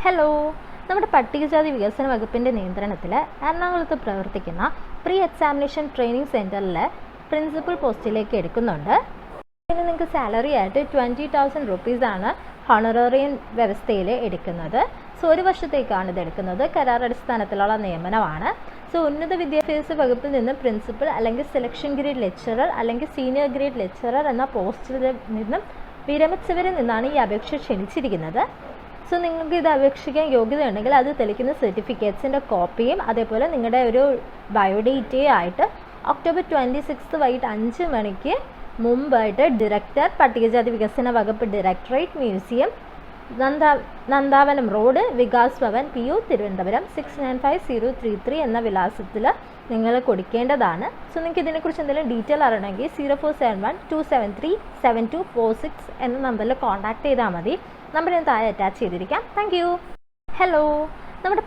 Hello, നമ്മുടെ പട്ടികജാതി വികസന വകുപ്പിൻ്റെ നിയന്ത്രണത്തിൽ എറണാകുളത്ത് പ്രവർത്തിക്കുന്ന പ്രീ എക്സാമിനേഷൻ ട്രെയിനിങ് സെൻറ്ററിൽ പ്രിൻസിപ്പൽ പോസ്റ്റിലേക്ക് എടുക്കുന്നുണ്ട്. ഇതിന് നിങ്ങൾക്ക് സാലറി ആയിട്ട് 20,000 റുപ്പീസാണ് ഹോണറേറിയം വ്യവസ്ഥയിൽ എടുക്കുന്നത്. സോ 1 വർഷത്തേക്കാണ് ഇത് എടുക്കുന്നത്. കരാർ അടിസ്ഥാനത്തിലുള്ള നിയമനമാണ്. സോ ഉന്നത വിദ്യാഭ്യാസ വകുപ്പിൽ നിന്ന് പ്രിൻസിപ്പൽ അല്ലെങ്കിൽ സെലക്ഷൻ ഗ്രേഡ് ലെക്ചറർ അല്ലെങ്കിൽ സീനിയർ ഗ്രേഡ് ലെക്ചറർ എന്ന പോസ്റ്റിൽ നിന്നും വിരമിച്ചവരിൽ നിന്നാണ് ഈ അപേക്ഷ ക്ഷണിച്ചിരിക്കുന്നത്. സോ നിങ്ങൾക്ക് ഇത് അപേക്ഷിക്കാൻ യോഗ്യതയുണ്ടെങ്കിൽ അത് തെളിയിക്കുന്ന സർട്ടിഫിക്കറ്റ്സിൻ്റെ കോപ്പിയും അതേപോലെ നിങ്ങളുടെ ഒരു ബയോഡേറ്റയും ആയിട്ട് ഒക്ടോബർ 26 വൈകിട്ട് 5 മണിക്ക് മുമ്പായിട്ട് ഡയറക്ടർ, പട്ടികജാതി വികസന വകുപ്പ് directorate, museum, Nandavanam road, Vikas Bhavan, PO, Thiruvananthapuram 695033 എന്ന വിലാസത്തിൽ നിങ്ങൾ കൊടുക്കേണ്ടതാണ്. സോ നിങ്ങൾക്ക് ഇതിനെക്കുറിച്ച് എന്തെങ്കിലും ഡീറ്റെയിൽ അറിയണമെങ്കിൽ 0471-273-7246 എന്ന നമ്പറിൽ കോൺടാക്ട് ചെയ്താൽ മതി. നമ്പർ ഞാൻ താഴെ അറ്റാച്ച് ചെയ്തിരിക്കാം. Thank you. ഹലോ, നമ്മുടെ